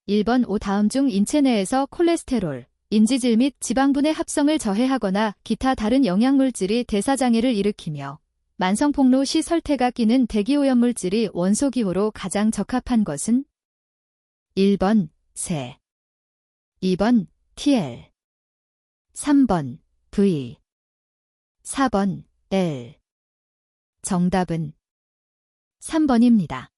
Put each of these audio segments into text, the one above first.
1번 다음 중 인체 내에서 콜레스테롤, 인지질 및 지방분의 합성을 저해하거나 기타 다른 영양물질이 대사장애를 일으키며 만성폭로 시 설태가 끼는 대기오염물질이 원소기호로 가장 적합한 것은 1번 세, 2번 TL, 3번 V, 4번 L. 정답은 3번입니다.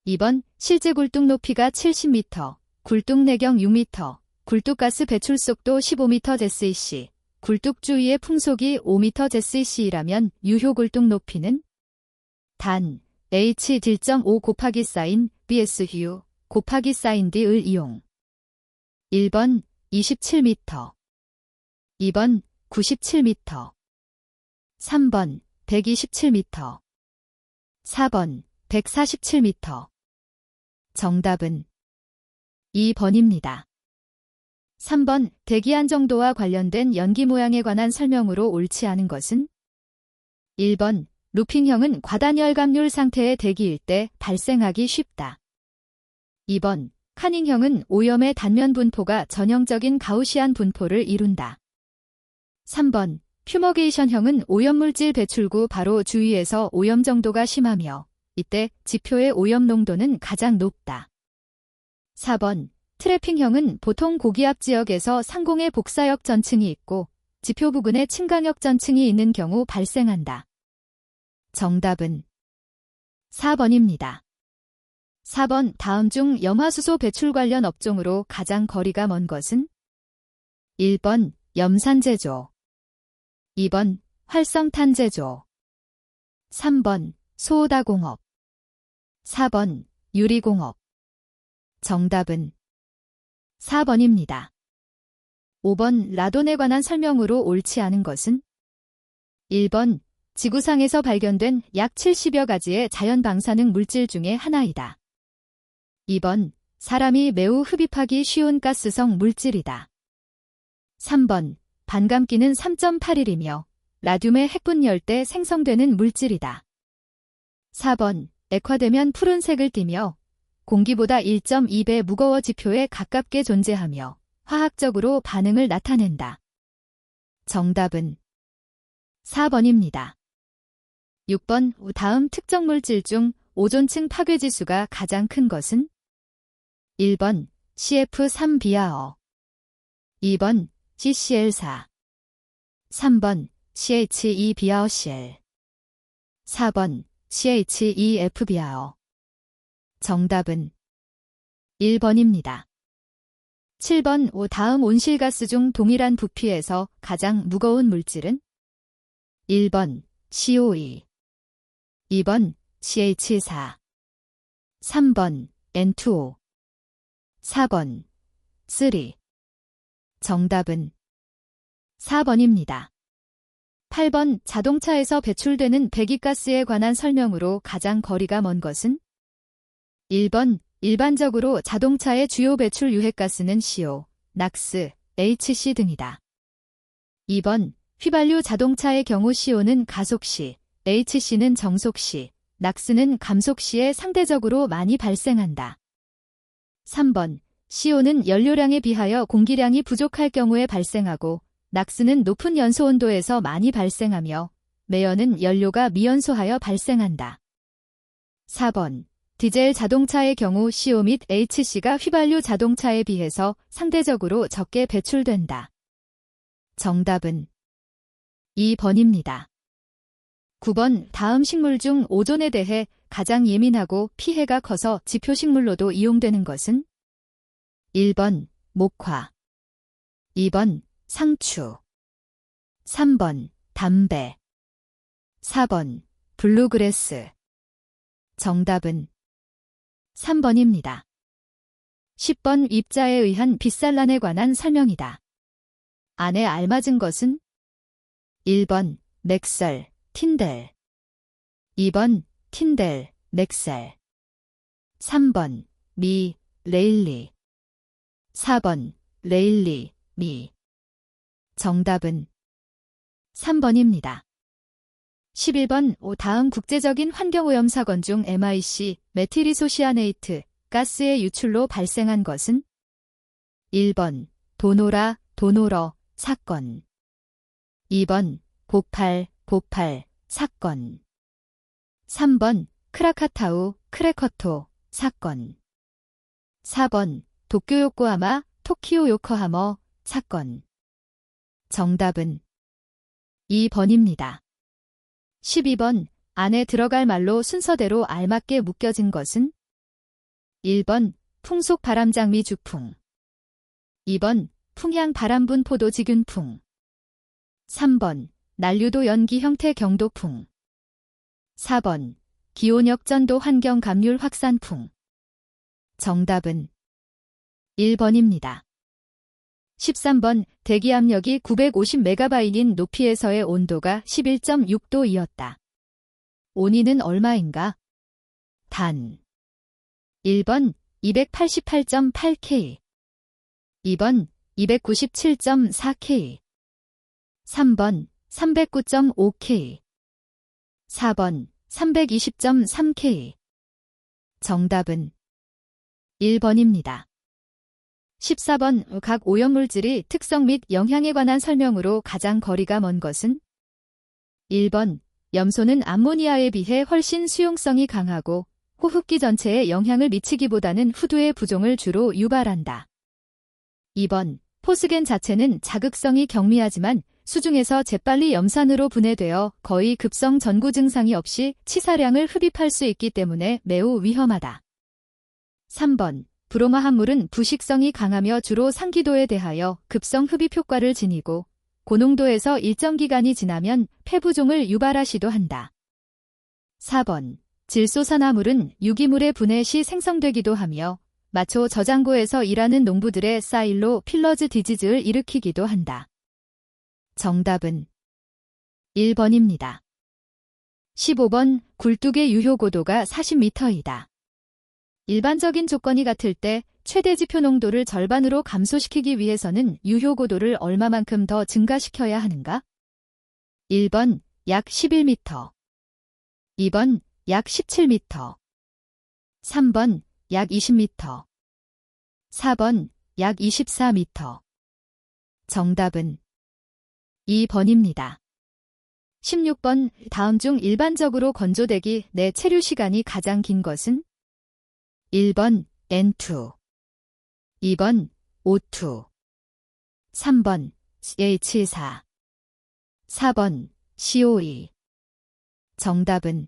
2번 실제 굴뚝 높이가 70m, 굴뚝 내경 6m, 굴뚝가스 배출속도 15m/sec, 굴뚝 주위의 풍속이 5m/sec이라면 유효 굴뚝 높이는 단 H1.5 곱하기 사인 BSU 곱하기 사인 D을 이용. 1번 27m, 2번 97m, 3번 127m, 4번 147m. 정답은 2번입니다. 3번 대기 안정도와 관련된 연기 모양에 관한 설명으로 옳지 않은 것은 1번 루핑형은 과단열감률 상태의 대기일 때 발생하기 쉽다. 2번 카닝형은 오염의 단면 분포가 전형적인 가우시안 분포를 이룬다. 3번 퓨머게이션형은 오염물질 배출구 바로 주위에서 오염 정도가 심하며 이때 지표의 오염 농도는 가장 높다. 4번 트래핑형은 보통 고기압 지역에서 상공에 복사역 전층이 있고 지표 부근에 침강역 전층이 있는 경우 발생한다. 정답은 4번입니다. 4번 다음 중 염화수소 배출 관련 업종으로 가장 거리가 먼 것은 1번 염산제조, 2번 활성탄제조, 3번 소오다공업, 4번 유리공업. 정답은 4번입니다. 5번 라돈에 관한 설명으로 옳지 않은 것은 1번 지구상에서 발견된 약 70여 가지의 자연 방사능 물질 중에 하나이다. 2번 사람이 매우 흡입하기 쉬운 가스성 물질이다. 3번 반감기는 3.8일이며 라듐의 핵분열 때 생성되는 물질이다. 4번 액화되면 푸른색을 띠며 공기보다 1.2배 무거워 지표에 가깝게 존재하며 화학적으로 반응을 나타낸다. 정답은 4번입니다. 6번 다음 특정 물질 중 오존층 파괴지수가 가장 큰 것은 1번 CF3비아어, 2번 CCl4, 3번 CH2비아어Cl, 4번 CH2F비아어. 정답은 1번입니다. 7번 다음 온실가스 중 동일한 부피에서 가장 무거운 물질은 1번 CO2, 2번 CH4, 3번 N2O, 4번 3. 정답은 4번입니다. 8번 자동차에서 배출되는 배기가스에 관한 설명으로 가장 거리가 먼 것은 1번 일반적으로 자동차의 주요 배출 유해가스는 CO, 낙스, HC 등이다. 2번 휘발유 자동차의 경우 CO는 가속시, HC는 정속시, 낙스는 감속시에 상대적으로 많이 발생한다. 3번 CO는 연료량에 비하여 공기량이 부족할 경우에 발생하고 낙스는 높은 연소 온도에서 많이 발생하며 매연은 연료가 미연소하여 발생한다. 4번 디젤 자동차의 경우 CO 및 HC가 휘발유 자동차에 비해서 상대적으로 적게 배출된다. 정답은 2번입니다. 9번 다음 식물 중 오존에 대해 가장 예민하고 피해가 커서 지표식물로도 이용되는 것은 1번 목화, 2번 상추, 3번 담배, 4번 블루그래스. 정답은 3번입니다. 10번 입자에 의한 빛산란에 관한 설명이다. 안에 알맞은 것은 1번 맥셀, 틴델, 2번 틴델, 맥셀, 3번 미, 레일리, 4번 레일리, 미. 정답은 3번입니다. 11번 다음 국제적인 환경오염 사건 중 MIC, 메틸이소시아네이트, 가스의 유출로 발생한 것은? 1번 도노라, 도노러 사건. 2번 보팔, 보팔 사건. 3번 크라카타우, 크래커토 사건. 4번 도쿄 요코하마, 토키오 요코하마 사건. 정답은 2번입니다. 12번 안에 들어갈 말로 순서대로 알맞게 묶여진 것은? 1번 풍속 바람장미 주풍. 2번 풍향 바람분 포도 직윤풍. 3번 난류도 연기 형태 경도풍. 4번 기온역 전도 환경 감률 확산풍. 정답은 1번입니다. 13번 대기압력이 950메가바이린 높이에서의 온도가 11.6도이었다. 온위는 얼마인가? 단 1번 288.8K, 2번 297.4K, 3번 309.5K, 4번 320.3K. 정답은 1번입니다. 14번 각 오염물질의 특성 및 영향에 관한 설명으로 가장 거리가 먼 것은? 1번 염소는 암모니아에 비해 훨씬 수용성이 강하고 호흡기 전체에 영향을 미치기보다는 후두의 부종을 주로 유발한다. 2번 포스겐 자체는 자극성이 경미하지만 수중에서 재빨리 염산으로 분해되어 거의 급성 전구 증상이 없이 치사량을 흡입할 수 있기 때문에 매우 위험하다. 3번 브로마합물은 부식성이 강하며 주로 상기도에 대하여 급성 흡입 효과를 지니고 고농도에서 일정 기간이 지나면 폐부종을 유발하시도 한다. 4번 질소산화물은 유기물의 분해 시 생성되기도 하며 마초 저장고에서 일하는 농부들의 사일로 필러즈 디지즈를 일으키기도 한다. 정답은 1번입니다. 15번 굴뚝의 유효 고도가 40m이다. 일반적인 조건이 같을 때 최대 지표 농도를 절반으로 감소시키기 위해서는 유효 고도를 얼마만큼 더 증가시켜야 하는가? 1번 약 11m, 2번 약 17m, 3번 약 20m, 4번 약 24m. 정답은 2번입니다. 16번 다음 중 일반적으로 건조되기 내 체류 시간이 가장 긴 것은? 1번 N2, 2번 O2, 3번 CH4, 4번 CO2. 정답은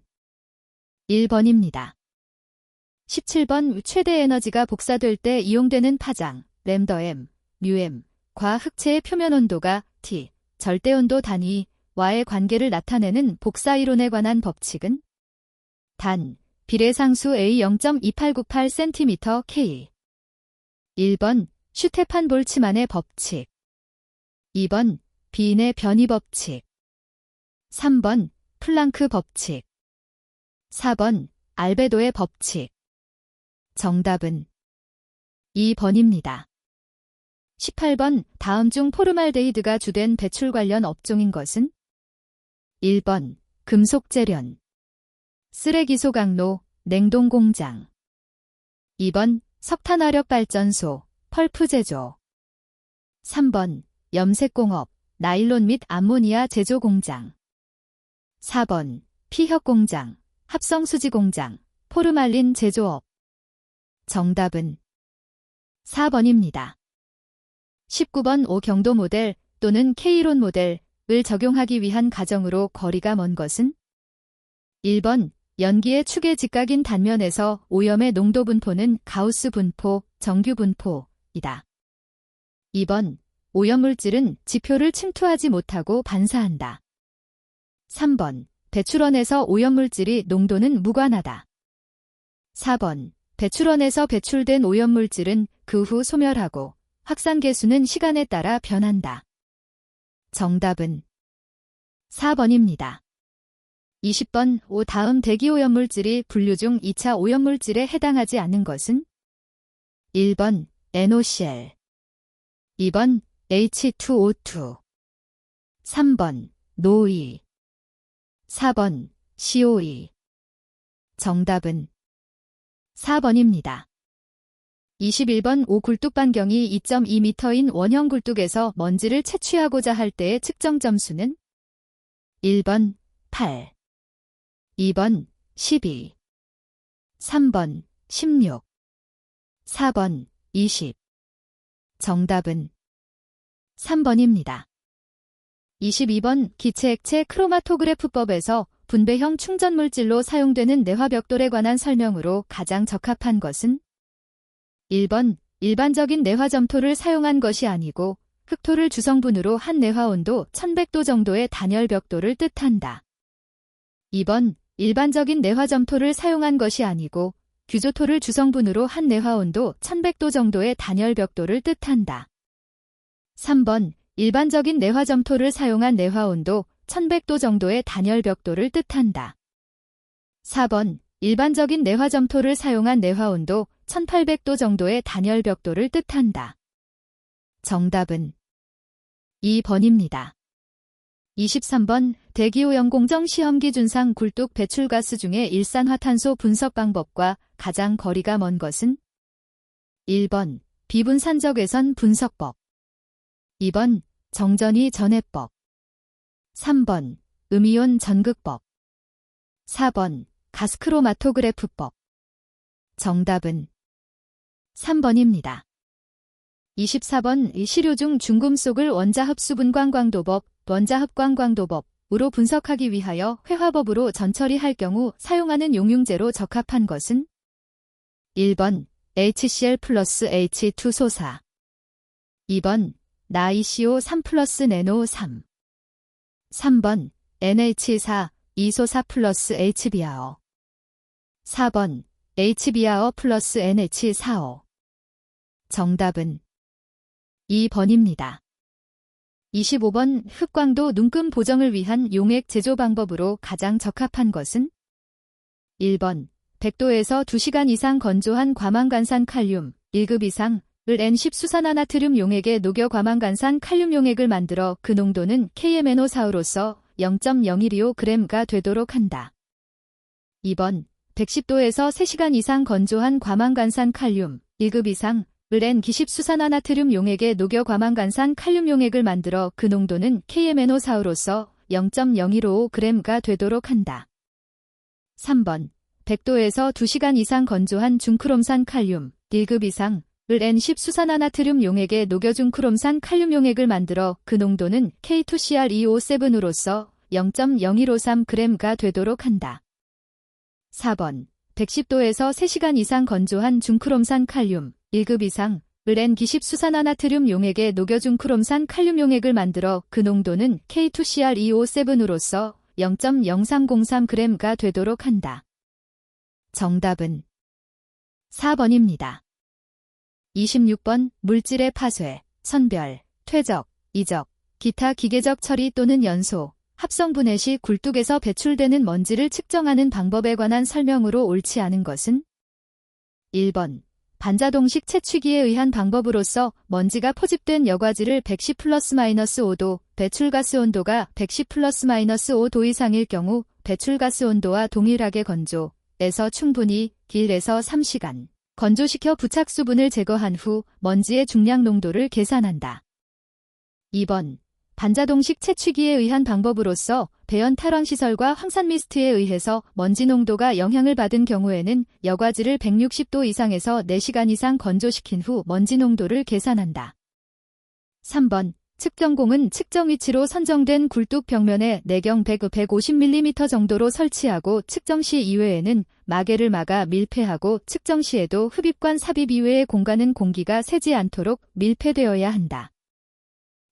1번입니다. 17번 최대 에너지가 복사될 때 이용되는 파장, 램더-m, μm과 흑체의 표면 온도가 T, 절대온도 단위와의 관계를 나타내는 복사 이론에 관한 법칙은? 단, 비례상수 A 0.2898cm K. 1번 슈테판 볼츠만의 법칙, 2번 비인의 변이 법칙, 3번 플랑크 법칙, 4번 알베도의 법칙. 정답은 2번입니다. 18번 다음 중 포르말데히드가 주된 배출 관련 업종인 것은? 1번 금속재련, 쓰레기 소각로, 냉동공장. 2번 석탄화력발전소, 펄프 제조. 3번 염색공업, 나일론 및 암모니아 제조 공장. 4번 피혁공장, 합성수지공장, 포르말린 제조업. 정답은 4번입니다. 19번 오경도 모델 또는 K론 모델을 적용하기 위한 가정으로 거리가 먼 것은? 1번 연기의 축의 직각인 단면에서 오염의 농도 분포는 가우스 분포, 정규 분포이다. 2번 오염물질은 지표를 침투하지 못하고 반사한다. 3번 배출원에서 오염물질이 농도는 무관하다. 4번 배출원에서 배출된 오염물질은 그 후 소멸하고 확산 계수는 시간에 따라 변한다. 정답은 4번입니다. 20번 다음 대기오염물질이 분류 중 2차 오염물질에 해당하지 않는 것은? 1번 NOCl, 2번 H2O2, 3번 NO2, 4번 CO2. 정답은 4번입니다. 21번 5굴뚝 반경이 2.2m인 원형 굴뚝에서 먼지를 채취하고자 할 때의 측정 점수는 1번 8, 2번 12, 3번 16, 4번 20. 정답은 3번입니다. 22번 기체액체 크로마토그래프법에서 분배형 충전물질로 사용되는 내화벽돌에 관한 설명으로 가장 적합한 것은 1번 일반적인 내화점토를 사용한 것이 아니고 흑토를 주성분으로 한 내화온도 1100도 정도의 단열 벽돌을 뜻한다. 2번 일반적인 내화점토를 사용한 것이 아니고 규조토를 주성분으로 한 내화온도 1100도 정도의 단열 벽돌을 뜻한다. 3번 일반적인 내화점토를 사용한 내화온도 1100도 정도의 단열 벽돌을 뜻한다. 4번 일반적인 내화점토를 사용한 내화온도 1800도 정도의 단열 벽돌을 뜻한다. 정답은 2번입니다. 23번 대기오염공정 시험기준상 굴뚝 배출가스 중에 일산화탄소 분석 방법과 가장 거리가 먼 것은 1번 비분산적외선 분석법, 2번 정전이 전해법, 3번 음이온 전극법, 4번 가스크로마토그래프법. 정답은 3번입니다. 24번 시료 중 중금속을 원자흡수분광광도법, 원자흡광광도법으로 분석하기 위하여 회화법으로 전처리할 경우 사용하는 용융제로 적합한 것은 1번 HCl 플러스 H2 소사, 2번 나이CO3 플러스 네노 3, 3번 NH4 이소사 플러스 HBr, 4번 HBr 플러스 NH4O. 정답은 2번입니다. 25번 흑광도 눈금 보정을 위한 용액 제조 방법으로 가장 적합한 것은 1번 100도에서 2시간 이상 건조한 과망간산 칼륨 1급 이상을 N10 수산화나트륨 용액에 녹여 과망간산 칼륨 용액을 만들어 그 농도는 KMNO4로서 0.0125g가 되도록 한다. 2번 110도에서 3시간 이상 건조한 과망간산 칼륨 1급 이상을 N90 수산화나트륨 용액에 녹여 과망간산 칼륨 용액을 만들어 그 농도는 KMNO4로서 0.0155g가 되도록 한다. 3번 100도에서 2시간 이상 건조한 중크롬산 칼륨 1급 이상을 N10 수산화나트륨 용액에 녹여 중크롬산 칼륨 용액을 만들어 그 농도는 K2CR2O7으로서 0.0153g가 되도록 한다. 4번 110도에서 3시간 이상 건조한 중크롬산 칼륨 1급 이상을 N90 수산화나트륨 용액에 녹여 중크롬산 칼륨 용액을 만들어 그 농도는 K2CR2O7으로서 0.0303g가 되도록 한다. 정답은 4번입니다. 26번 물질의 파쇄, 선별, 퇴적, 이적, 기타 기계적 처리 또는 연소, 합성분해 시 굴뚝에서 배출되는 먼지를 측정하는 방법에 관한 설명으로 옳지 않은 것은 1번 반자동식 채취기에 의한 방법으로서 먼지가 포집된 여과지를 110 ±-5도, 배출가스 온도가 110 ±-5도 이상일 경우 배출가스 온도와 동일하게 건조에서 충분히 1에서 3시간 건조시켜 부착 수분을 제거한 후 먼지의 중량 농도를 계산한다. 2번 반자동식 채취기에 의한 방법으로서 배연 탈황시설과 황산미스트에 의해서 먼지 농도가 영향을 받은 경우에는 여과지를 160도 이상에서 4시간 이상 건조시킨 후 먼지 농도를 계산한다. 3번 측정공은 측정 위치로 선정된 굴뚝 벽면에 내경 100-150mm 정도로 설치하고 측정 시 이외에는 마개를 막아 밀폐하고 측정 시에도 흡입관 삽입 이외의 공간은 공기가 새지 않도록 밀폐되어야 한다.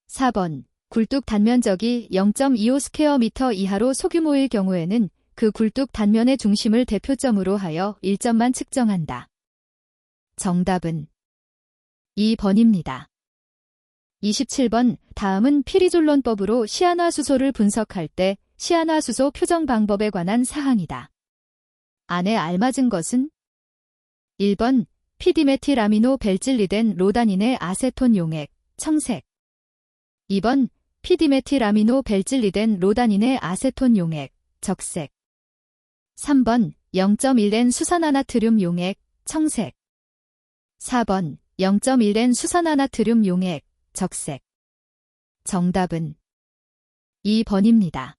4번 굴뚝 단면적이 0.25스퀘어미터 이하로 소규모일 경우에는 그 굴뚝 단면의 중심을 대표점으로 하여 1점만 측정한다. 정답은 2번입니다. 27번 다음은 피리졸론법으로 시안화수소를 분석할 때 시안화수소 표정 방법에 관한 사항이다. 안에 알맞은 것은 1번 피디메틸아미노 벨질리덴 로다닌의 아세톤 용액, 청색, 2번 피디메틸아미노 벨질리덴 로다닌의 아세톤 용액, 적색, 3번 0.1N 수산화나트륨 용액, 청색, 4번 0.1엔 수산화나트륨 용액, 적색. 정답은 2번입니다.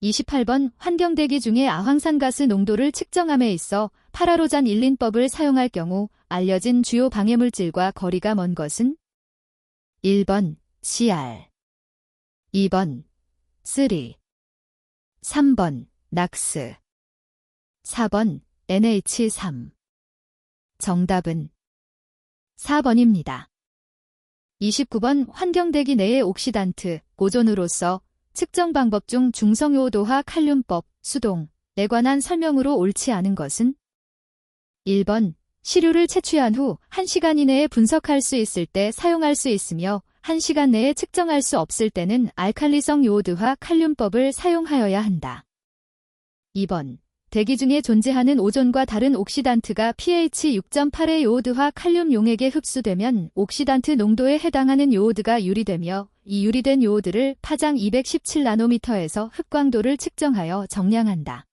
28번 환경대기 중에 아황산가스 농도를 측정함에 있어 파라로잔 1린법을 사용할 경우 알려진 주요 방해물질과 거리가 먼 것은 1번 CR, 2번 3, 3번 낙스, 4번 NH3. 정답은 4번입니다. 29번 환경대기 내의 옥시단트, 오존으로서 측정 방법 중 중성요오도화 칼륨법, 수동에 관한 설명으로 옳지 않은 것은 1번 시료를 채취한 후 1시간 이내에 분석할 수 있을 때 사용할 수 있으며 1시간 내에 측정할 수 없을 때는 알칼리성 요오드화 칼륨법을 사용하여야 한다. 2번 대기 중에 존재하는 오존과 다른 옥시단트가 pH 6.8의 요오드화 칼륨 용액에 흡수되면 옥시단트 농도에 해당하는 요오드가 유리되며 이 유리된 요오드를 파장 217나노미터에서 흡광도를 측정하여 정량한다.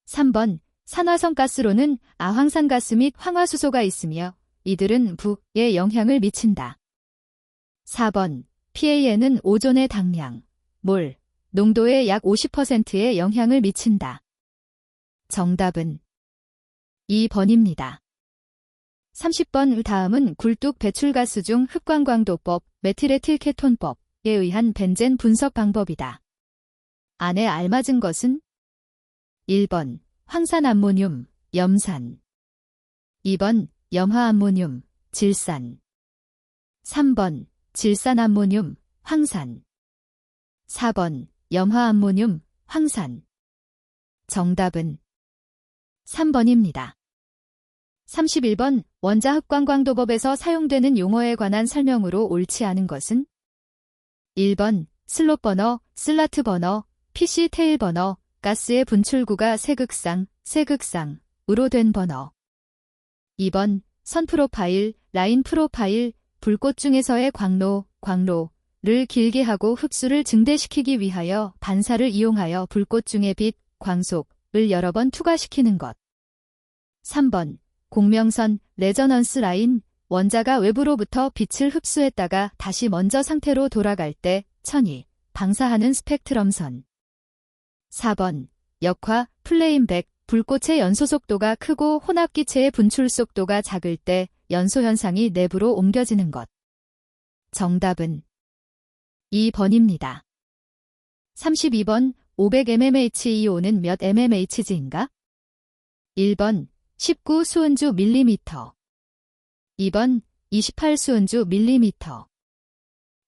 3번 산화성가스로는 아황산가스 및 황화수소가 있으며 이들은 부에 영향을 미친다. 4번 PAN은 오존의 당량, 몰, 농도의 약 50%에 영향을 미친다. 정답은 2번입니다. 30번 다음은 굴뚝 배출가스 중 흡광광도법, 메틸에틸케톤법에 의한 벤젠 분석 방법이다. 안에 알맞은 것은 1번 황산암모늄, 염산, 2번 염화암모늄, 질산, 3번 질산암모늄, 황산, 4번 염화암모늄, 황산. 정답은 3번입니다. 31번 원자 흡광광도법에서 사용되는 용어에 관한 설명으로 옳지 않은 것은 1번 슬롯 버너, 슬라트 버너, PC 테일 버너, 가스의 분출구가 세극상으로 된 버너. 2번 선 프로파일, 라인 프로파일, 불꽃 중에서의 광로를 길게 하고 흡수를 증대시키기 위하여 반사를 이용하여 불꽃 중의 빛, 광속을 여러 번 투과시키는 것. 3번 공명선, 레저넌스 라인, 원자가 외부로부터 빛을 흡수했다가 다시 먼저 상태로 돌아갈 때 천이 방사하는 스펙트럼선. 4번 역화, 플레임백, 불꽃의 연소 속도가 크고 혼합기체의 분출 속도가 작을 때 연소 현상이 내부로 옮겨지는 것. 정답은 2번입니다. 32번 500mmHEO는 몇 mmHg인가? 1번 19 수은주 밀리미터, 2번 28 수은주 밀리미터,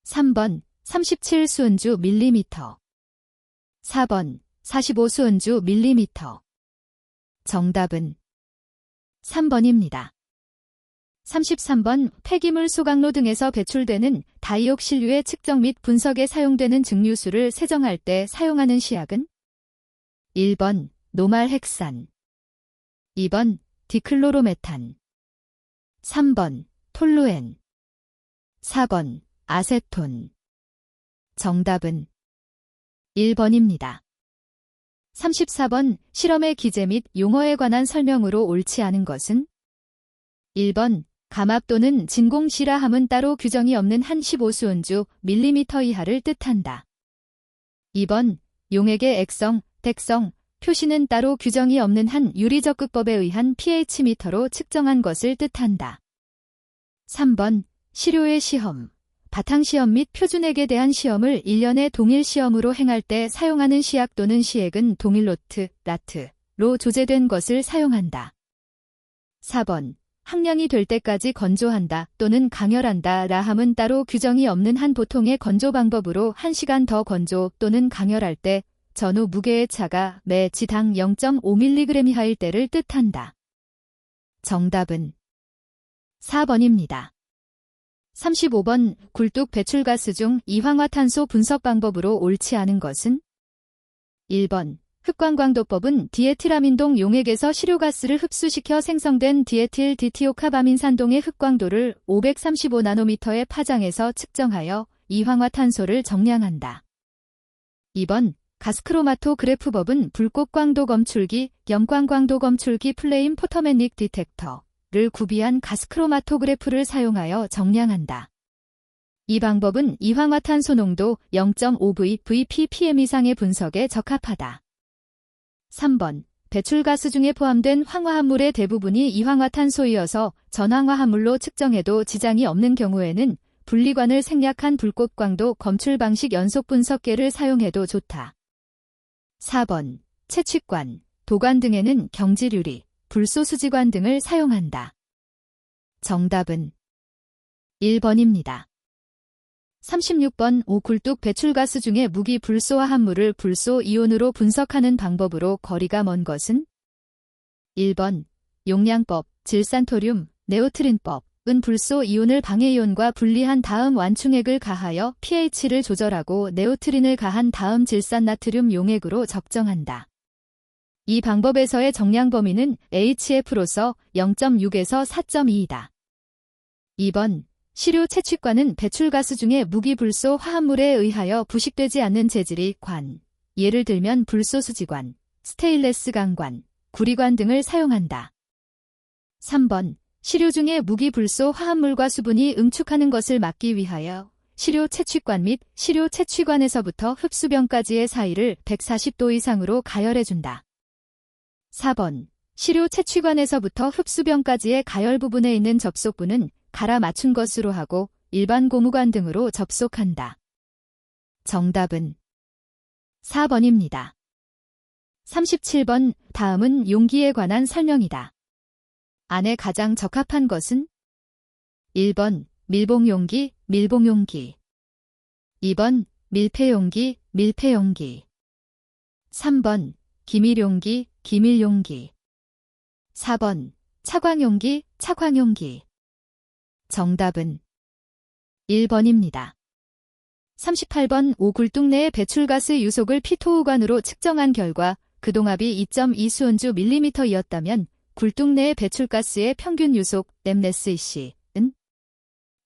3번 37 수은주 밀리미터, 4번 45 수은주 밀리미터. 정답은 3번입니다. 33번 폐기물 소각로 등에서 배출되는 다이옥실류의 측정 및 분석에 사용되는 증류수를 세정할 때 사용하는 시약은 1번 노말헥산, 2번 디클로로메탄, 3번 톨루엔, 4번 아세톤. 정답은 1번입니다. 34번 실험의 기제 및 용어에 관한 설명으로 옳지 않은 것은 1번 감압 또는 진공실화함은 따로 규정이 없는 한 15수은주 밀리미터 이하를 뜻한다. 2번 용액의 액성, 백성, 표시는 따로 규정이 없는 한 유리적극법에 의한 pH미터로 측정한 것을 뜻한다. 3번 시료의 시험, 바탕시험 및 표준액에 대한 시험을 1년의 동일 시험으로 행할 때 사용하는 시약 또는 시액은 동일 라트로 조제된 것을 사용한다. 4번 항량이 될 때까지 건조한다 또는 강열한다 라함은 따로 규정이 없는 한 보통의 건조 방법으로 1시간 더 건조 또는 강열할 때 전후 무게의 차가 매 지당 0.5mg 이하일 때를 뜻한다. 정답은 4번입니다. 35번 굴뚝 배출가스 중 이황화탄소 분석 방법으로 옳지 않은 것은 1번 흡광광도법은 디에틸아민동 용액에서 시료가스를 흡수시켜 생성된 디에틸 디티오카바민산동의 흡광도를 535나노미터의 파장에서 측정하여 이황화탄소를 정량한다. 2번 가스크로마토그래프법은 불꽃광도 검출기, 염광광도 검출기 플레임 포터매닉 디텍터를 를 구비한 가스크로마토그래프를 사용하여 정량한다. 이 방법은 이황화탄소 농도 0.5 vppm 이상의 분석에 적합하다. 3번. 배출가스 중에 포함된 황화합물의 대부분이 이황화탄소이어서 전황화합물로 측정해도 지장이 없는 경우에는 분리관을 생략한 불꽃광도 검출 방식 연속 분석계를 사용해도 좋다. 4번. 채취관, 도관 등에는 경지유리, 불소수지관 등을 사용한다. 정답은 1번입니다. 36번. 오굴뚝 배출가스 중에 무기 불소화합물을 불소 이온으로 분석하는 방법으로 거리가 먼 것은? 1번. 용량법, 질산토륨, 네오트린법은 불소 이온을 방해이온과 분리한 다음 완충액을 가하여 pH를 조절하고 네오트린을 가한 다음 질산나트륨 용액으로 적정한다. 이 방법에서의 정량 범위는 HF로서 0.6에서 4.2이다. 2번. 시료 채취관은 배출가스 중에 무기불소 화합물에 의하여 부식되지 않는 재질이 관, 예를 들면 불소수지관, 스테인레스 강관, 구리관 등을 사용한다. 3번. 시료 중에 무기불소 화합물과 수분이 응축하는 것을 막기 위하여 시료 채취관 및 시료 채취관에서부터 흡수병까지의 사이를 140도 이상으로 가열해준다. 4번. 시료 채취관에서부터 흡수병까지의 가열 부분에 있는 접속부는 갈아 맞춘 것으로 하고 일반 고무관 등으로 접속한다. 정답은 4번입니다. 37번. 다음은 용기에 관한 설명이다. 안에 가장 적합한 것은? 1번. 밀봉용기, 밀봉용기. 2번. 밀폐용기, 밀폐용기. 3번. 기밀용기, 기밀용기. 4번. 차광용기, 차광용기. 정답은 1번입니다. 38번. 오굴뚝 내의 배출가스 유속을 피토우관으로 측정한 결과 그 동압이 2.2 수온주 밀리미터이었다면 굴뚝 내의 배출가스의 평균 유속 램네스이씨은?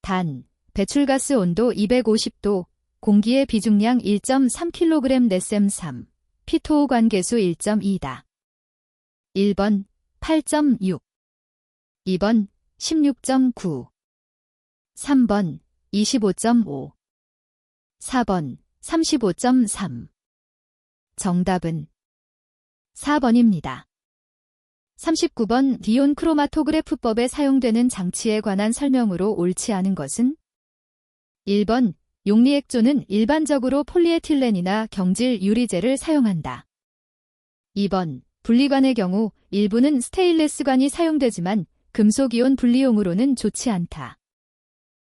단. 배출가스 온도 250도, 공기의 비중량 1.3kg 넷셈 3, 피토우관 개수 1.2다. 1번 8.6, 2번 16.9, 3번 25.5, 4번 35.3. 정답은 4번입니다. 39번. 디온 크로마토그래프법에 사용되는 장치에 관한 설명으로 옳지 않은 것은? 1번. 용리액조는 일반적으로 폴리에틸렌이나 경질 유리제를 사용한다. 2번. 분리관의 경우 일부는 스테인레스관이 사용되지만 금속이온 분리용으로는 좋지 않다.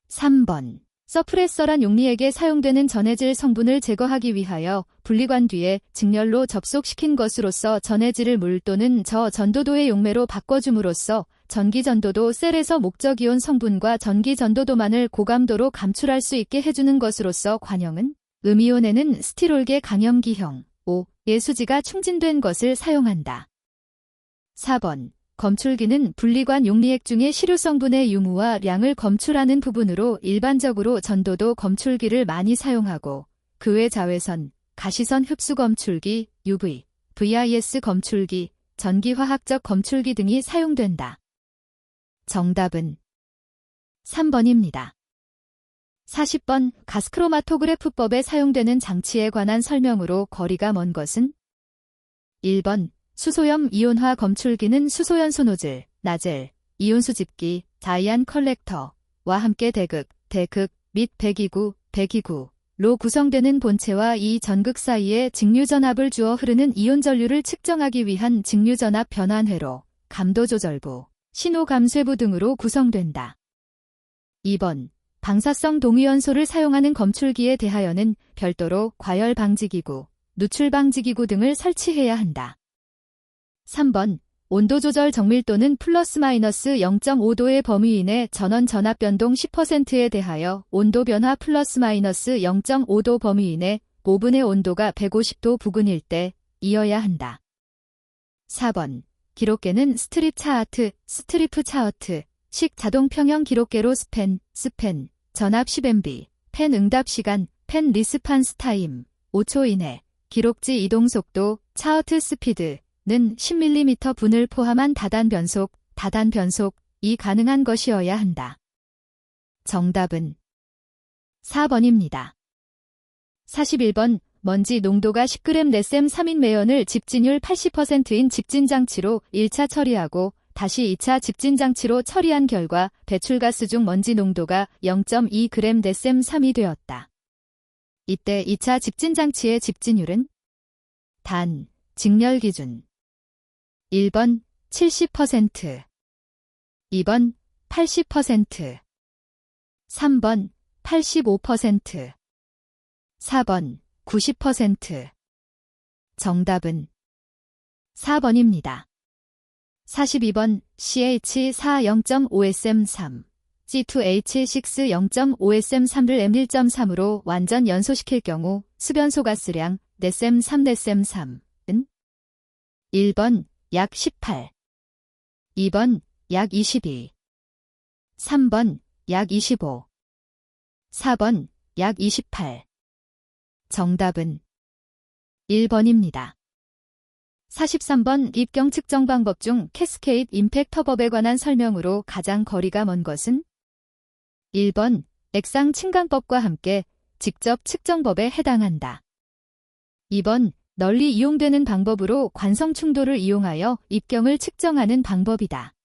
3번. 서프레서란 용리액에 사용되는 전해질 성분을 제거하기 위하여 분리관 뒤에 직렬로 접속시킨 것으로서 전해질을 물 또는 저전도도의 용매로 바꿔줌으로써 전기전도도 셀에서 목적이온 성분과 전기전도도만을 고감도로 감출할 수 있게 해주는 것으로서 관형은 음이온에는 스티롤계 강염기형 5의 수지가 충진된 것을 사용한다. 4번. 검출기는 분리관 용리액 중에 시료성분의 유무와 량을 검출하는 부분으로 일반적으로 전도도 검출기를 많이 사용하고 그 외 자외선, 가시선 흡수 검출기, UV, VIS 검출기, 전기화학적 검출기 등이 사용된다. 정답은 3번입니다. 40번. 가스크로마토그래프법에 사용되는 장치에 관한 설명으로 거리가 먼 것은? 1번. 수소염 이온화 검출기는 수소연소 노즐, 나젤, 이온 수집기, 자이안 컬렉터와 함께 대극 및 배기구로 구성되는 본체와 이 전극 사이에 직류전압을 주어 흐르는 이온 전류를 측정하기 위한 직류전압 변환회로, 감도조절부, 신호감쇄부 등으로 구성된다. 2번. 방사성 동위원소를 사용하는 검출기에 대하여는 별도로 과열 방지기구, 누출 방지기구 등을 설치해야 한다. 3번. 온도 조절 정밀도는 플러스 마이너스 0.5도의 범위 이내 전원 전압 변동 10%에 대하여 온도 변화 플러스 마이너스 0.5도 범위 이내 오븐의 온도가 150도 부근일 때 이어야 한다. 4번. 기록계는 스트립 차트, 스트리프 차트, 식 자동 평형 기록계로 스팬, 전압 10MB, 펜 응답 시간, 펜 리스판스 타임, 5초 이내, 기록지 이동 속도, 차트 스피드, 는 10mm 분을 포함한 다단 변속, 이 가능한 것이어야 한다. 정답은 4번입니다. 41번 먼지 농도가 10g 내셈 3인 매연을 집진율 80%인 집진장치로 1차 처리하고 다시 2차 집진장치로 처리한 결과 배출가스 중 먼지 농도가 0.2g 내셈 3이 되었다. 이때 2차 집진장치의 집진율은 단, 직렬 기준 1번 70%, 2번 80%, 3번 85%, 4번 90%. 정답은 4번입니다. 42번 CH4 0.5SM3, C2H6 0.5SM3를 M1.3으로 완전 연소시킬 경우 수변소 가스량 내셈 3 내셈 3은 1번 약 18, 2번 약 22, 3번 약 25, 4번 약 28. 정답은 1번입니다. 43번 입경 측정 방법 중 캐스케이드 임팩터법에 관한 설명으로 가장 거리가 먼 것은 1번 액상 침강법과 함께 직접 측정법에 해당한다. 2번 널리 이용되는 방법으로 관성 충돌을 이용하여 입경을 측정하는 방법이다.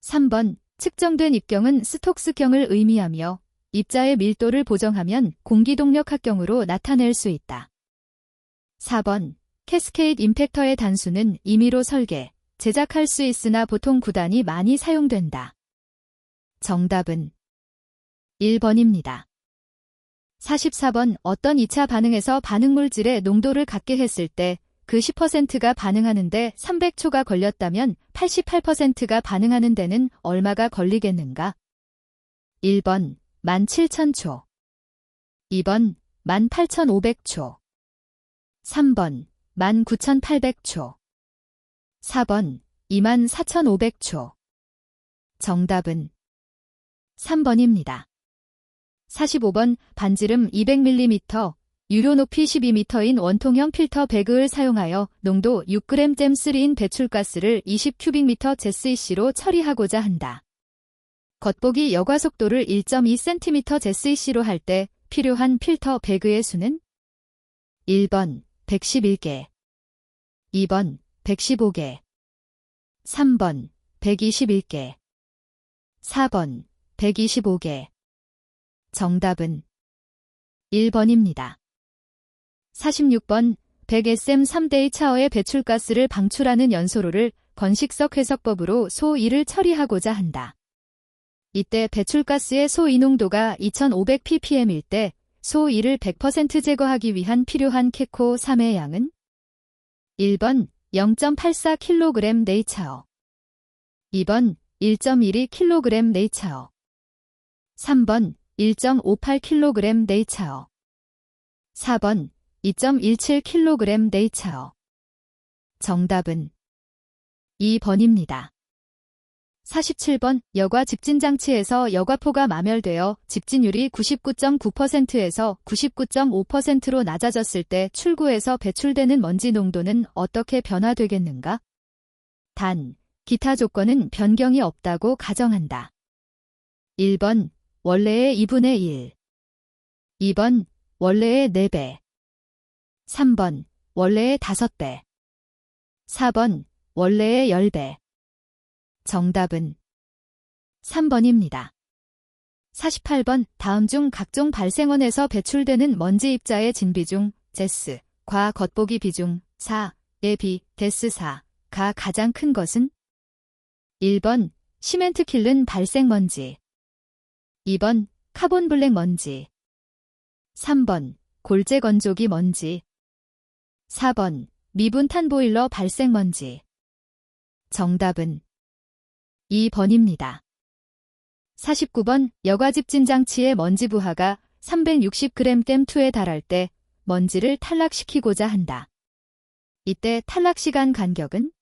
3번 측정된 입경은 스톡스경을 의미하며 입자의 밀도를 보정하면 공기동력학경으로 나타낼 수 있다. 4번 캐스케이드 임팩터의 단수는 임의로 설계, 제작할 수 있으나 보통 구단이 많이 사용된다. 정답은 1번입니다. 44번 어떤 2차 반응에서 반응물질의 농도를 같게 했을 때 그 10%가 반응하는데 300초가 걸렸다면 88%가 반응하는 데는 얼마가 걸리겠는가? 1번 17,000초, 2번 18,500초, 3번 19,800초, 4번 24,500초. 정답은 3번입니다. 45번 반지름 200mm, 유료 높이 12m인 원통형 필터 배그을 사용하여 농도 6g/3인 배출가스를 20큐빅미터 제스이씨로 처리하고자 한다. 겉보기 여과 속도를 1.2cm 제스이씨로 할 때 필요한 필터 배그의 수는 1번 111개, 2번 115개, 3번 121개, 4번 125개. 정답은 1번입니다. 46번 100SM3대의 차어의 배출가스를 방출하는 연소로를 건식석 회석법으로 소2를 처리하고자 한다. 이때 배출가스의 소2 농도가 2500ppm일 때 소2를 100% 제거하기 위한 필요한 캐코 3의 양은 1번 0.84kg 네이차어, 2번 1.12kg 네이차어, 3번 1.58kg 네이차어, 4번 2.17kg 네이차어. 정답은 2번입니다. 47번 여과 집진장치에서 여과포가 마멸되어 집진율이 99.9%에서 99.5%로 낮아졌을 때 출구에서 배출되는 먼지 농도는 어떻게 변화되겠는가? 단, 기타 조건은 변경이 없다고 가정한다. 1번 원래의 2분의 1, 2번 원래의 4배, 3번 원래의 5배, 4번 원래의 10배. 정답은 3번입니다. 48번 다음 중 각종 발생원에서 배출되는 먼지 입자의 진비 중 제스, 과 겉보기 비중 4의 비, 데스 4가 가장 큰 것은 1번 시멘트 킬른 발생 먼지, 2번 카본 블랙 먼지, 3번 골재 건조기 먼지, 4번 미분 탄 보일러 발생 먼지. 정답은 2번입니다. 49번 여과집진장치의 먼지 부하가 360g/2에 달할 때 먼지를 탈락시키고자 한다. 이때 탈락 시간 간격은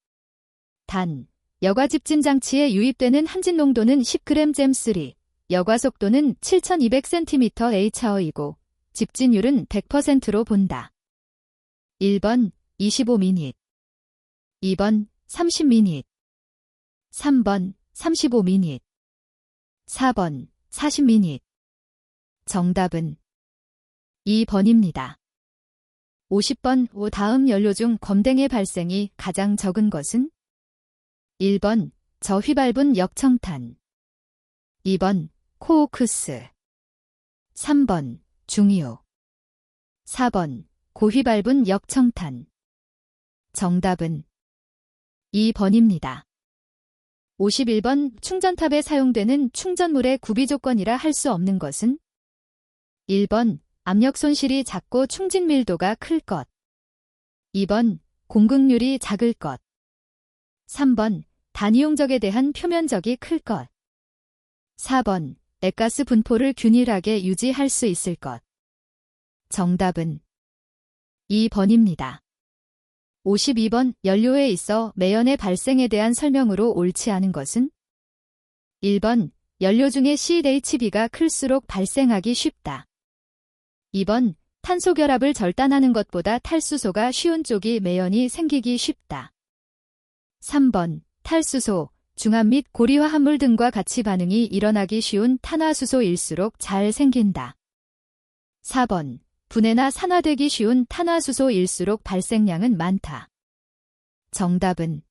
단, 여과집진장치에 유입되는 함진 농도는 10g/3, 여과 속도는 7200cm/h이고 집진율은 100%로 본다. 1번 25미닛, 2번 30미닛, 3번 35미닛. 4번 40미닛. 정답은 2번입니다. 50번 다음 연료 중 검댕의 발생이 가장 적은 것은? 1번 저휘발분 역청탄. 2번 코오크스. 3번 중유. 4번 고휘발분 역청탄. 정답은 2번입니다. 51번 충전탑에 사용되는 충전물의 구비 조건이라 할 수 없는 것은? 1번 압력 손실이 작고 충진 밀도가 클 것. 2번 공극률이 작을 것. 3번 단위용적에 대한 표면적이 클 것. 4번 액가스 분포를 균일하게 유지할 수 있을 것. 정답은 2번입니다. 52번 연료에 있어 매연의 발생에 대한 설명으로 옳지 않은 것은? 1번 연료 중에 CHB가 클수록 발생하기 쉽다. 2번 탄소 결합을 절단하는 것보다 탈수소가 쉬운 쪽이 매연이 생기기 쉽다. 3번 탈수소, 중압 및 고리화 합물 등과 같이 반응이 일어나기 쉬운 탄화수소일수록 잘 생긴다. 4번 분해나 산화되기 쉬운 탄화수소일수록 발생량은 많다. 정답은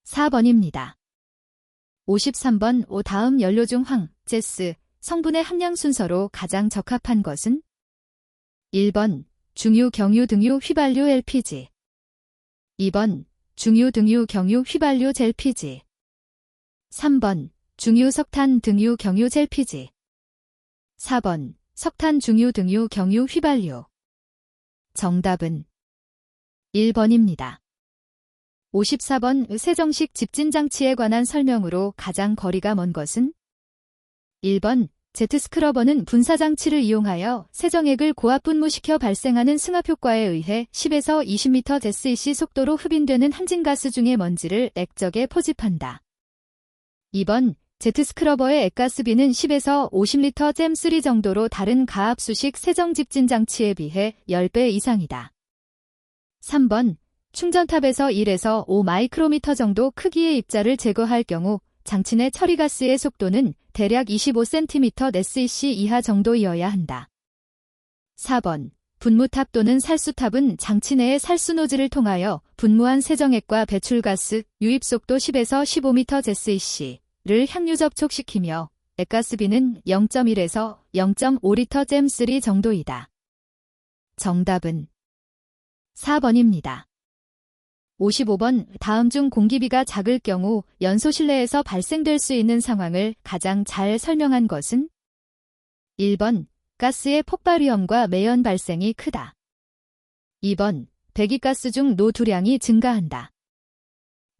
4번입니다. 53번 다음 연료 중 황, 제스, 성분의 함량 순서로 가장 적합한 것은? 1번 중유, 경유, 등유, 휘발유, LPG. 2번 중유, 등유, 경유, 휘발유, 젤피지. 3번 중유, 석탄, 등유, 경유, 젤피지. 4번 석탄, 중유, 등유, 경유, 휘발유. 정답은 1번입니다. 54번 세정식 집진장치에 관한 설명으로 가장 거리가 먼 것은? 1번 제트스크러버는 분사장치를 이용하여 세정액을 고압 분무시켜 발생하는 승합 효과에 의해 10에서 20m/dec 속도로 흡인되는 함진가스 중의 먼지를 액적에 포집한다. 2번 제트스크러버의 액가스비는 10에서 50L/잼3 정도로 다른 가압수식 세정집진장치에 비해 10배 이상이다. 3번 충전탑에서 1에서 5마이크로미터 정도 크기의 입자를 제거할 경우 장치 내 처리가스의 속도는 대략 25cm/dec 이하 정도이어야 한다. 4번 분무탑 또는 살수탑은 장치 내의 살수 노즐을 통하여 분무한 세정액과 배출가스, 유입속도 10에서 15m/dec를 향유 접촉시키며 액가스비는 0.1에서 0.5L/잼3 정도이다. 정답은 4번입니다. 55번 다음 중 공기비가 작을 경우 연소 실내에서 발생될 수 있는 상황을 가장 잘 설명한 것은? 1번 가스의 폭발 위험과 매연 발생이 크다. 2번 배기가스 중 노두량이 증가한다.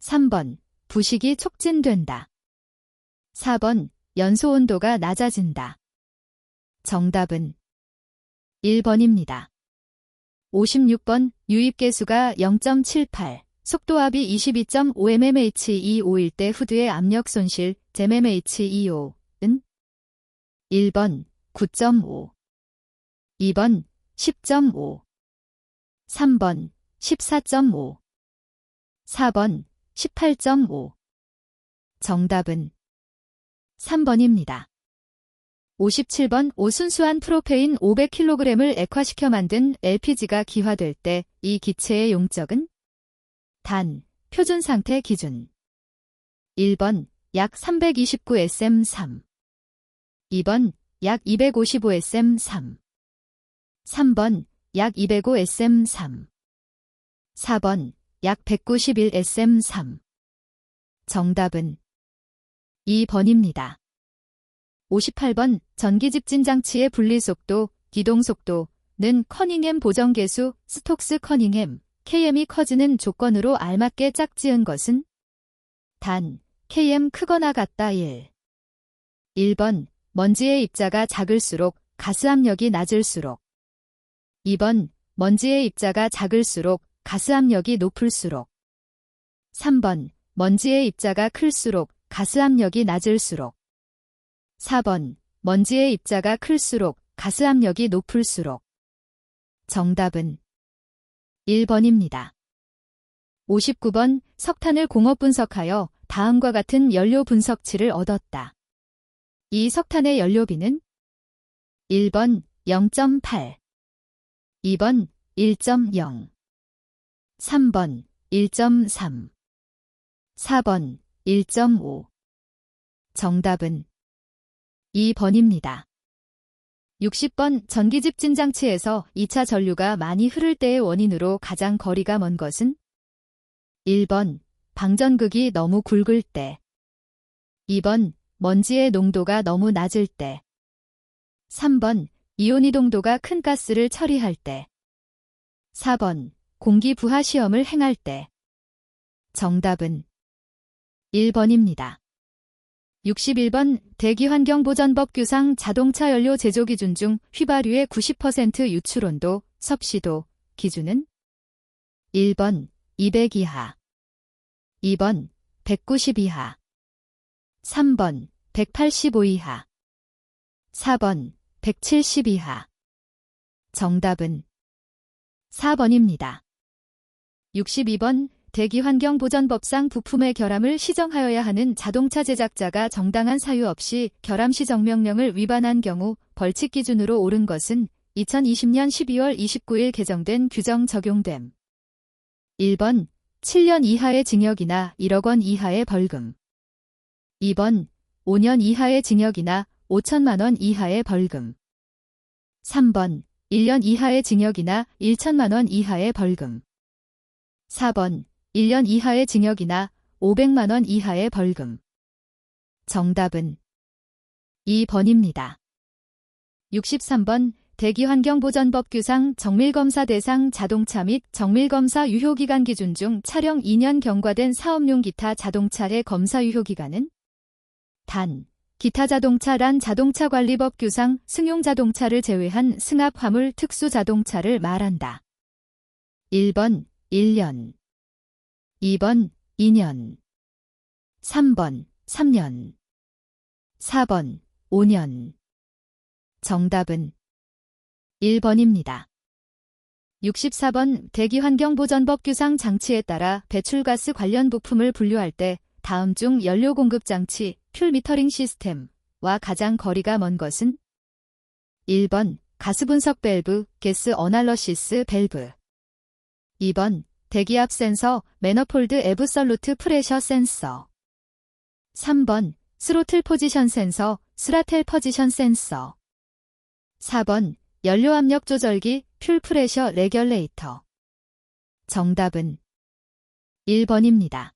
3번 부식이 촉진된다. 4번 연소 온도가 낮아진다. 정답은 1번입니다. 56번 유입계수가 0.78, 속도압이 22.5mmHg/2.5일 때 후드의 압력 손실, 잼mmHg/2.5은? 1번 9.5, 2번 10.5, 3번 14.5, 4번 18.5. 정답은 3번입니다. 57번 순수한 프로페인 500kg을 액화시켜 만든 LPG가 기화될 때 이 기체의 용적은? 단, 표준 상태 기준. 1번 약 329sm3, 2번 약 255sm3, 3번 약 205sm3, 4번 약 191sm3. 정답은 2번입니다. 58번 전기집진장치의 분리속도, 기동속도는 커닝햄 보정계수, 스톡스 커닝햄, KM이 커지는 조건으로 알맞게 짝지은 것은? 단, KM 크거나 같다 1. 1번 먼지의 입자가 작을수록 가스압력이 낮을수록. 2번 먼지의 입자가 작을수록 가스압력이 높을수록. 3번 먼지의 입자가 클수록 가스압력이 낮을수록. 4번 먼지의 입자가 클수록 가스압력이 높을수록. 정답은 1번입니다. 59번 석탄을 공업 분석하여 다음과 같은 연료 분석치를 얻었다. 이 석탄의 연료비는 1번 0.8, 2번 1.0, 3번 1.3, 4번 1.5. 정답은 2번입니다. 60번 전기집진 장치에서 2차 전류가 많이 흐를 때의 원인으로 가장 거리가 먼 것은 1번 방전극이 너무 굵을 때, 2번 먼지의 농도가 너무 낮을 때, 3번 이온 이동도가 큰 가스를 처리할 때, 4번 공기 부하 시험을 행할 때. 정답은 1번입니다. 61번 대기환경보전법 규상 자동차 연료 제조 기준 중 휘발유의 90% 유출온도, 섭씨도 기준은 1번 200 이하, 2번 190 이하, 3번 185 이하, 4번 170 이하. 정답은 4번입니다. 62번 대기환경보전법상 부품의 결함을 시정하여야 하는 자동차 제작자가 정당한 사유 없이 결함 시정 명령을 위반한 경우 벌칙 기준으로 옳은 것은 2020년 12월 29일 개정된 규정 적용됨. 1번 7년 이하의 징역이나 1억 원 이하의 벌금, 2번 5년 이하의 징역이나 5천만 원 이하의 벌금, 3번 1년 이하의 징역이나 1천만 원 이하의 벌금, 4번 1년 이하의 징역이나 500만 원 이하의 벌금. 정답은 2번입니다. 63번 대기환경보전법규상 정밀검사 대상 자동차 및 정밀검사 유효기간 기준 중 차량 2년 경과된 사업용 기타 자동차의 검사 유효기간은 단, 기타 자동차란 자동차관리법규상 승용자동차를 제외한 승합화물 특수자동차를 말한다. 1번 1년, 2번 2년, 3번 3년, 4번 5년. 정답은 1번입니다. 64번 대기환경보전법규상 장치에 따라 배출가스 관련 부품을 분류할 때 다음 중 연료 공급 장치, 퓨얼 미터링 시스템과 가장 거리가 먼 것은 1번 가스 분석 밸브, 가스 어널러시스 밸브, 2번 대기압 센서, 매너폴드 애브솔루트 프레셔 센서, 3번 스로틀 포지션 센서, 스라텔 포지션 센서, 4번 연료 압력 조절기, 퓨얼 프레셔 레귤레이터. 정답은 1번입니다.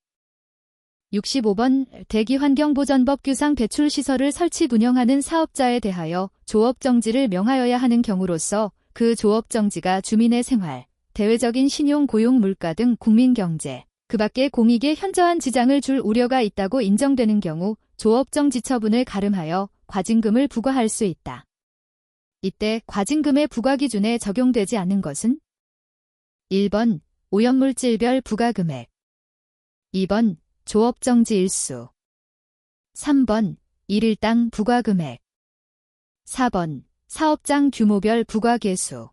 65번 대기환경보전법규상 배출시설을 설치 운영하는 사업자에 대하여 조업정지를 명하여야 하는 경우로서 그 조업정지가 주민의 생활, 대외적인 신용, 고용, 물가 등 국민경제, 그 밖의 공익에 현저한 지장을 줄 우려가 있다고 인정되는 경우 조업정지 처분을 가름하여 과징금을 부과할 수 있다. 이때 과징금의 부과 기준에 적용되지 않는 것은 1번 오염물질별 부과금액, 2번 조업정지 일수, 3번 일일당 부과금액, 4번 사업장 규모별 부과개수.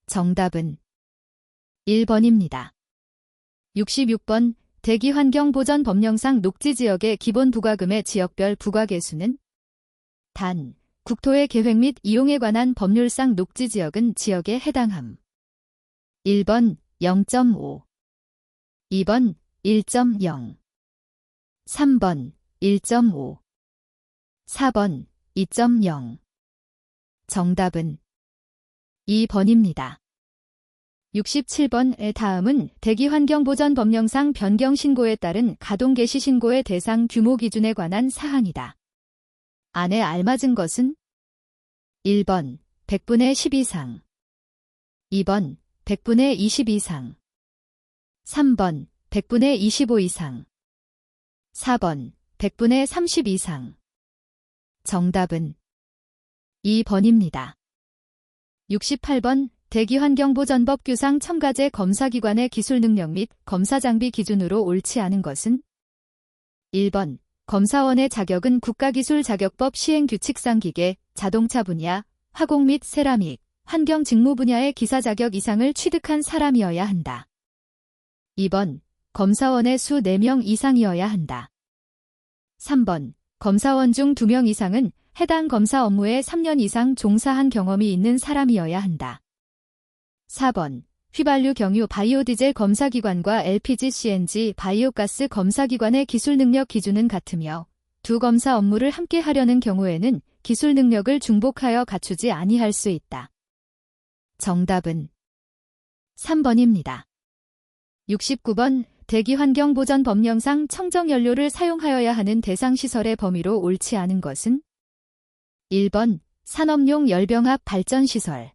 정답은 1번입니다. 66번 대기환경보전법령상 녹지지역의 기본 부과금의 지역별 부과개수는 단, 국토의 계획 및 이용에 관한 법률상 녹지지역은 지역에 해당함. 1번 0.5, 2번 1.0, 3번 1.5, 4번 2.0. 정답은 2번입니다. 67번의 다음은 대기환경보전법령상 변경신고에 따른 가동개시신고의 대상 규모 기준에 관한 사항이다. 안에 알맞은 것은 1번 100분의 10 이상, 2번 100분의 20 이상, 3번 100분의 25 이상, 4번 100분의 30 이상. 정답은 2번입니다. 68번 대기환경보전법규상 첨가제 검사기관의 기술능력 및 검사장비 기준으로 옳지 않은 것은 1번 검사원의 자격은 국가기술자격법 시행규칙상 기계, 자동차 분야, 화공 및 세라믹, 환경 직무 분야의 기사 자격 이상을 취득한 사람이어야 한다. 2번 검사원의 수 4명 이상이어야 한다. 3번. 검사원 중 2명 이상은 해당 검사 업무에 3년 이상 종사한 경험이 있는 사람이어야 한다. 4번. 휘발유 경유 바이오디젤 검사기관과 LPG CNG 바이오가스 검사기관의 기술 능력 기준은 같으며 두 검사 업무를 함께 하려는 경우에는 기술 능력을 중복하여 갖추지 아니할 수 있다. 정답은 3번입니다. 69번. 대기환경보전법령상 청정연료를 사용하여야 하는 대상 시설의 범위로 옳지 않은 것은 1번. 산업용 열병합 발전시설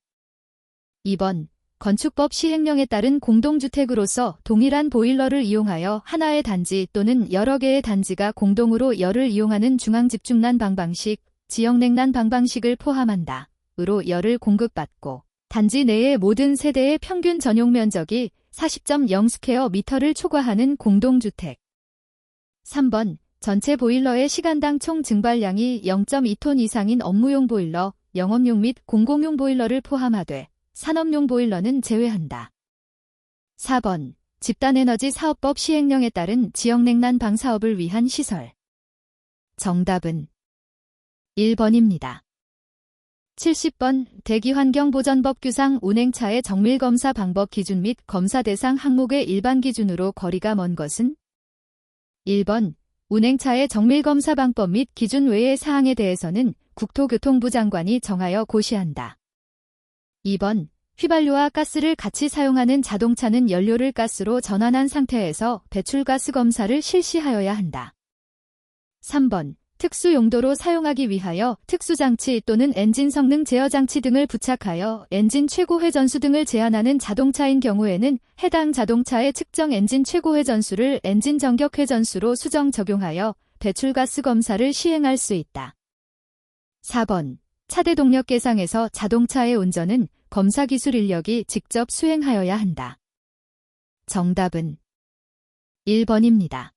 2번. 건축법 시행령에 따른 공동주택으로서 동일한 보일러를 이용하여 하나의 단지 또는 여러 개의 단지가 공동으로 열을 이용하는 중앙집중난 방방식, 지역냉난 방방식을 포함한다. 으로 열을 공급받고 단지 내의 모든 세대의 평균 전용 면적이 40.0스퀘어미터를 초과하는 공동주택. 3번. 전체 보일러의 시간당 총 증발량이 0.2톤 이상인 업무용 보일러, 영업용 및 공공용 보일러를 포함하되 산업용 보일러는 제외한다. 4번. 집단에너지 사업법 시행령에 따른 지역냉난 방사업을 위한 시설. 정답은 1번입니다. 70번. 대기환경보전법 규상 운행차의 정밀검사 방법 기준 및 검사 대상 항목의 일반 기준으로 거리가 먼 것은 1번. 운행차의 정밀검사 방법 및 기준 외의 사항에 대해서는 국토교통부 장관이 정하여 고시한다. 2번. 휘발유와 가스를 같이 사용하는 자동차는 연료를 가스로 전환한 상태에서 배출가스 검사를 실시하여야 한다. 3번. 특수 용도로 사용하기 위하여 특수장치 또는 엔진 성능 제어장치 등을 부착하여 엔진 최고 회전수 등을 제한하는 자동차인 경우에는 해당 자동차의 측정 엔진 최고 회전수를 엔진 전격 회전수로 수정 적용하여 배출가스 검사를 시행할 수 있다. 4번. 차대 동력 계상에서 자동차의 운전은 검사 기술 인력이 직접 수행하여야 한다. 정답은 1번입니다.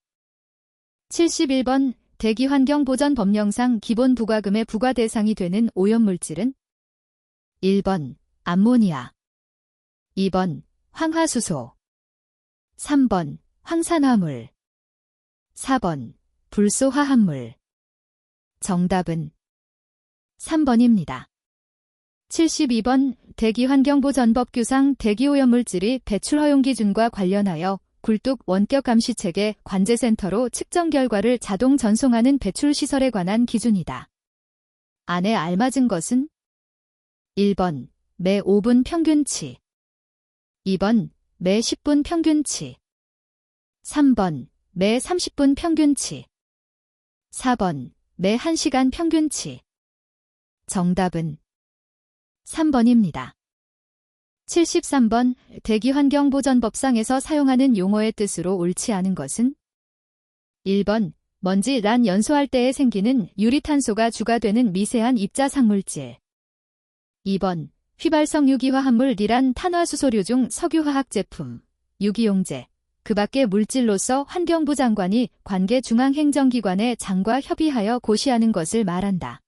71번. 대기환경보전법령상 기본 부과금의 부과 대상이 되는 오염물질은 1번. 암모니아 2번. 황화수소 3번. 황산화물 4번. 불소화합물. 정답은 3번입니다. 72번. 대기환경보전법 규상 대기오염물질이 배출 허용 기준과 관련하여 굴뚝 원격 감시체계 관제센터로 측정 결과를 자동 전송하는 배출시설에 관한 기준이다. 안에 알맞은 것은 1번. 매 5분 평균치 2번. 매 10분 평균치 3번. 매 30분 평균치 4번. 매 1시간 평균치. 정답은 3번입니다. 73번. 대기환경보전법상에서 사용하는 용어의 뜻으로 옳지 않은 것은 1번. 먼지 난 연소할 때에 생기는 유리탄소가 주가 되는 미세한 입자상물질 2번. 휘발성 유기화합물 니란 탄화수소류 중 석유화학 제품, 유기용제, 그 밖의 물질로서 환경부 장관이 관계 중앙행정기관의 장과 협의하여 고시하는 것을 말한다.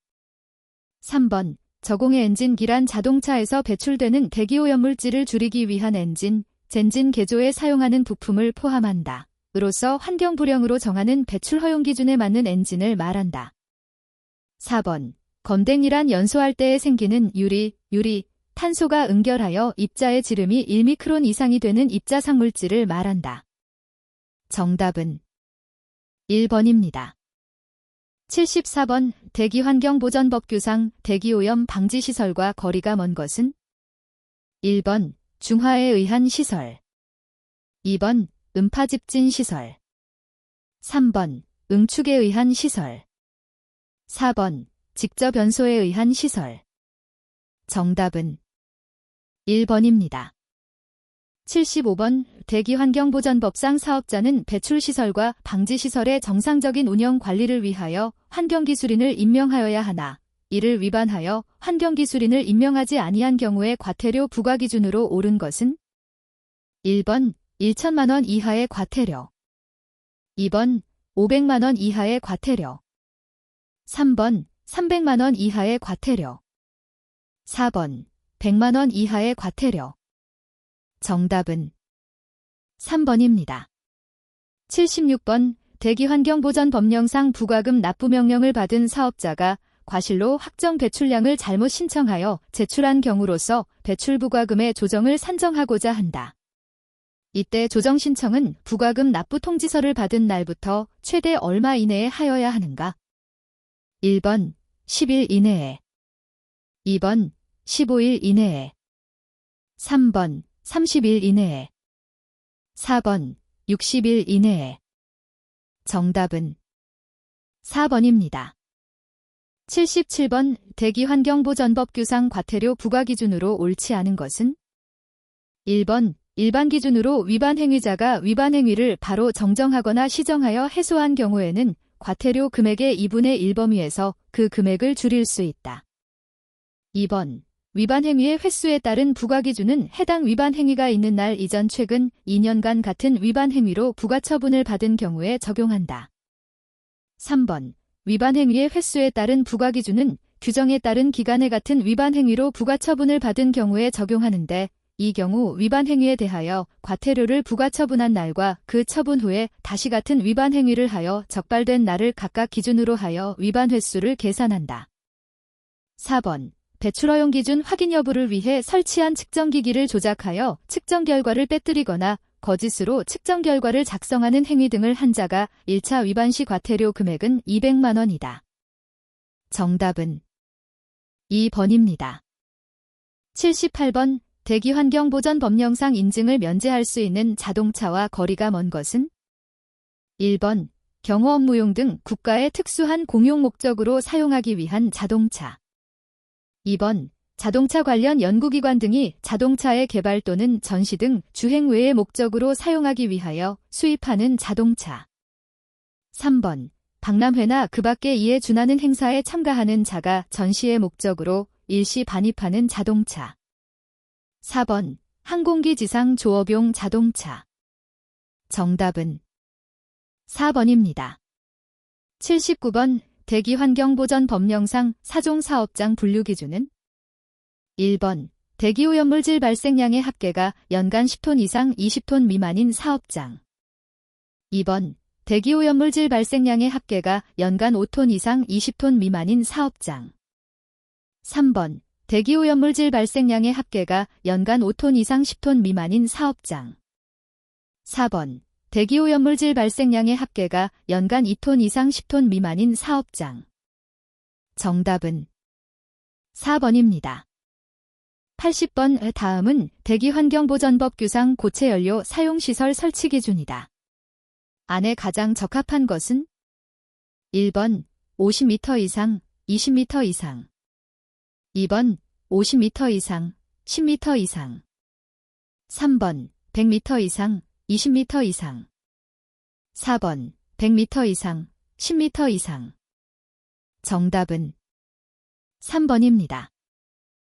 3번. 저공해 엔진기란 자동차에서 배출되는 대기오염물질을 줄이기 위한 엔진, 젠진 개조에 사용하는 부품을 포함한다. 으로서 환경부령으로 정하는 배출 허용 기준에 맞는 엔진을 말한다. 4번. 건댕이란 연소할 때에 생기는 유리, 탄소가 응결하여 입자의 지름이 1미크론 이상이 되는 입자상물질을 말한다. 정답은 1번입니다. 74번. 대기환경보전법규상 대기오염 방지시설과 거리가 먼 것은 1번. 중화에 의한 시설 2번. 음파집진 시설 3번. 응축에 의한 시설 4번. 직접 연소에 의한 시설. 정답은 1번입니다. 75번. 대기환경보전법상 사업자는 배출시설과 방지시설의 정상적인 운영 관리를 위하여 환경기술인을 임명하여야 하나 이를 위반하여 환경기술인을 임명하지 아니한 경우의 과태료 부과 기준으로 옳은 것은 1번. 1천만 원 이하의 과태료 2번. 500만 원 이하의 과태료 3번. 300만 원 이하의 과태료 4번. 100만 원 이하의 과태료. 정답은 3번입니다. 76번 대기환경보전법령상 부과금 납부명령을 받은 사업자가 과실로 확정 배출량을 잘못 신청하여 제출한 경우로서 배출부과금의 조정을 산정하고자 한다. 이때 조정 신청은 부과금 납부 통지서를 받은 날부터 최대 얼마 이내에 하여야 하는가? 1번 10일 이내에, 2번 15일 이내에, 3번 30일 이내에, 4번 60일 이내에. 정답은 4번입니다. 77번 대기환경보전법 규상 과태료 부과 기준으로 옳지 않은 것은? 1번 일반 기준으로 위반 행위자가 위반 행위를 바로 정정하거나 시정하여 해소한 경우에는 과태료 금액의 2분의 1 범위에서 그 금액을 줄일 수 있다. 2번 위반 행위의 횟수에 따른 부과 기준은 해당 위반 행위가 있는 날 이전 최근 2년간 같은 위반 행위로 부과 처분을 받은 경우에 적용한다. 3번 위반 행위의 횟수에 따른 부과 기준은 규정에 따른 기간에 같은 위반 행위로 부과 처분을 받은 경우에 적용하는데, 이 경우 위반 행위에 대하여 과태료를 부과 처분한 날과 그 처분 후에 다시 같은 위반 행위를 하여 적발된 날을 각각 기준으로 하여 위반 횟수를 계산한다. 4번 배출 허용 기준 확인 여부를 위해 설치한 측정기기를 조작하여 측정 결과를 빼뜨리거나 거짓으로 측정 결과를 작성하는 행위 등을 한 자가 1차 위반 시 과태료 금액은 200만 원이다. 정답은 2번입니다. 78번 대기환경보전법령상 인증을 면제할 수 있는 자동차와 거리가 먼 것은? 1번 경호 업무용 등 국가의 특수한 공용 목적으로 사용하기 위한 자동차. 2번 자동차 관련 연구기관 등이 자동차의 개발 또는 전시 등 주행 외의 목적으로 사용하기 위하여 수입하는 자동차. 3번 박람회나 그 밖에 이에 준하는 행사에 참가하는 자가 전시의 목적으로 일시 반입하는 자동차. 4번 항공기 지상 조업용 자동차. 정답은 4번입니다. 79번 대기환경보전법령상 사종사업장 분류기준은? 1번 대기오염물질 발생량의 합계가 연간 10톤 이상 20톤 미만인 사업장. 2번 대기오염물질 발생량의 합계가 연간 5톤 이상 20톤 미만인 사업장. 3번 대기오염물질 발생량의 합계가 연간 5톤 이상 10톤 미만인 사업장. 4번 대기오염물질 발생량의 합계가 연간 2톤 이상 10톤 미만인 사업장. 정답은 4번입니다. 80번 다음은 대기환경보전법규상 고체연료 사용시설 설치 기준이다. 안에 가장 적합한 것은? 1번 50m 이상, 20m 이상. 2번 50m 이상, 10m 이상. 3번 100m 이상, 20m 이상. 4번 100m 이상, 10m 이상. 정답은 3번입니다.